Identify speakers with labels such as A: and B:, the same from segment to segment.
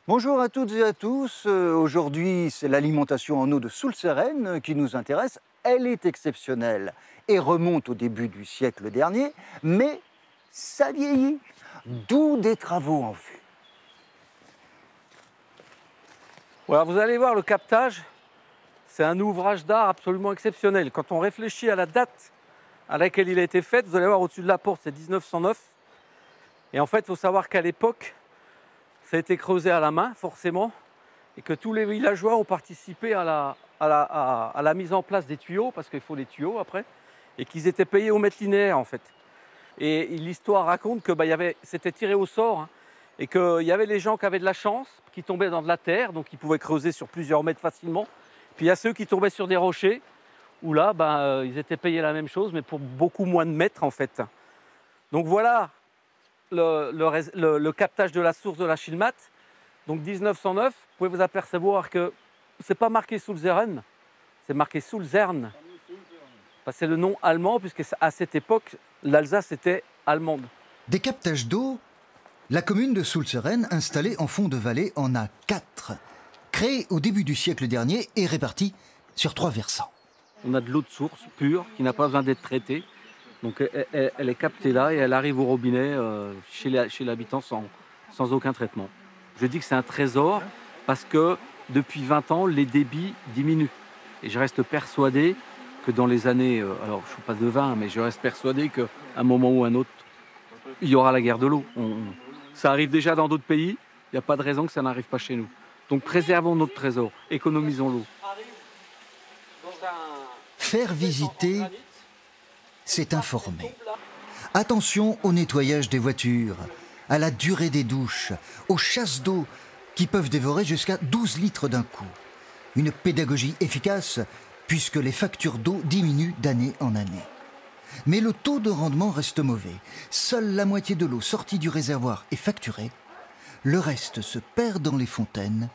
A: Bonjour à toutes et à tous. Aujourd'hui, c'est l'alimentation en eau de Soultzeren qui nous intéresse. Elle est exceptionnelle et remonte au début du siècle dernier, mais ça vieillit, d'où des travaux en vue.
B: Voilà, vous allez voir le captage, c'est un ouvrage d'art absolument exceptionnel. Quand on réfléchit à la date à laquelle il a été fait, vous allez voir au-dessus de la porte, c'est 1909. Et en fait, il faut savoir qu'à l'époque, ça a été creusé à la main, forcément, et que tous les villageois ont participé à la mise en place des tuyaux, parce qu'il faut des tuyaux après, et qu'ils étaient payés au mètre linéaire, en fait. Et l'histoire raconte que c'était tiré au sort, hein, et qu'il y avait les gens qui avaient de la chance, qui tombaient dans de la terre, donc ils pouvaient creuser sur plusieurs mètres facilement. Puis il y a ceux qui tombaient sur des rochers, où là, ils étaient payés la même chose, mais pour beaucoup moins de mètres, en fait. Donc voilà le captage de la source de la Schilmat. Donc 1909, vous pouvez vous apercevoir que c'est pas marqué Soultzeren, c'est marqué Soultzern. C'est le nom allemand, puisque à cette époque, l'Alsace était allemande.
C: Des captages d'eau, la commune de Soultzeren, installée en fond de vallée, en a 4, créés au début du siècle dernier et répartis sur 3 versants.
B: On a de l'eau de source pure qui n'a pas besoin d'être traitée. Donc elle est captée là et elle arrive au robinet chez l'habitant sans aucun traitement. Je dis que c'est un trésor parce que depuis 20 ans, les débits diminuent. Et je reste persuadé que dans les années, alors je ne suis pas devin, mais je reste persuadé qu'à un moment ou un autre, il y aura la guerre de l'eau. Ça arrive déjà dans d'autres pays, il n'y a pas de raison que ça n'arrive pas chez nous. Donc préservons notre trésor, économisons l'eau.
C: Faire visiter, c'est informer. Attention au nettoyage des voitures, à la durée des douches, aux chasses d'eau qui peuvent dévorer jusqu'à 12 litres d'un coup. Une pédagogie efficace puisque les factures d'eau diminuent d'année en année. Mais le taux de rendement reste mauvais. Seule la moitié de l'eau sortie du réservoir est facturée. Le reste se perd dans les fontaines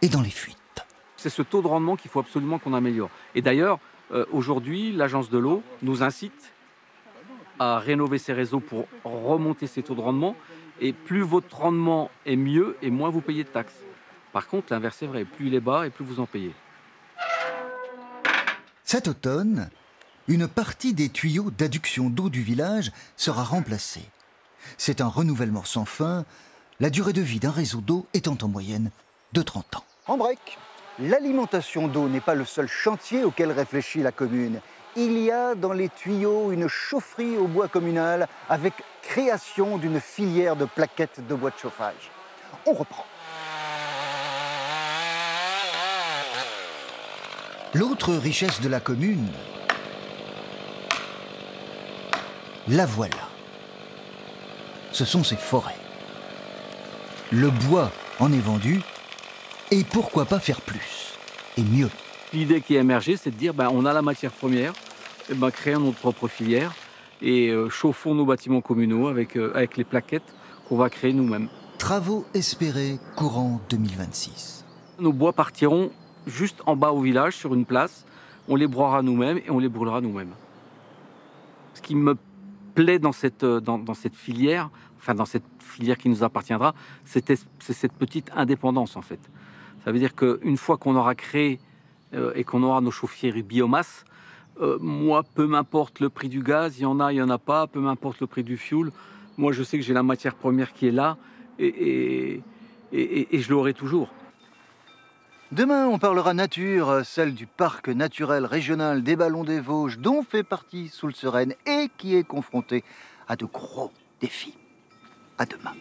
C: et dans les fuites.
B: C'est ce taux de rendement qu'il faut absolument qu'on améliore. Et d'ailleurs, aujourd'hui, l'agence de l'eau nous incite à rénover ces réseaux pour remonter ces taux de rendement. Et plus votre rendement est mieux, et moins vous payez de taxes. Par contre, l'inverse est vrai. Plus il est bas, et plus vous en payez.
C: Cet automne, une partie des tuyaux d'adduction d'eau du village sera remplacée. C'est un renouvellement sans fin, la durée de vie d'un réseau d'eau étant en moyenne de 30 ans.
A: En bref, l'alimentation d'eau n'est pas le seul chantier auquel réfléchit la commune. Il y a dans les tuyaux une chaufferie au bois communal avec création d'une filière de plaquettes de bois de chauffage. On reprend.
C: L'autre richesse de la commune, la voilà. Ce sont ses forêts. Le bois en est vendu, et pourquoi pas faire plus et mieux.
B: L'idée qui a émergé, c'est de dire on a la matière première, et créons notre propre filière et chauffons nos bâtiments communaux avec les plaquettes qu'on va créer nous-mêmes.
C: Travaux espérés courant 2026.
B: Nos bois partiront juste en bas au village, sur une place. On les broiera nous-mêmes et on les brûlera nous-mêmes. Ce qui me plaît dans cette filière, enfin dans cette filière qui nous appartiendra, c'est cette petite indépendance en fait. Ça veut dire qu'une fois qu'on aura créé et qu'on aura nos chauffières biomasse, moi, peu m'importe le prix du gaz, il y en a pas, peu m'importe le prix du fioul. Moi, je sais que j'ai la matière première qui est là et je l'aurai toujours.
A: Demain, on parlera nature, celle du parc naturel régional des Ballons des Vosges, dont fait partie Soultzeren et qui est confronté à de gros défis. À demain.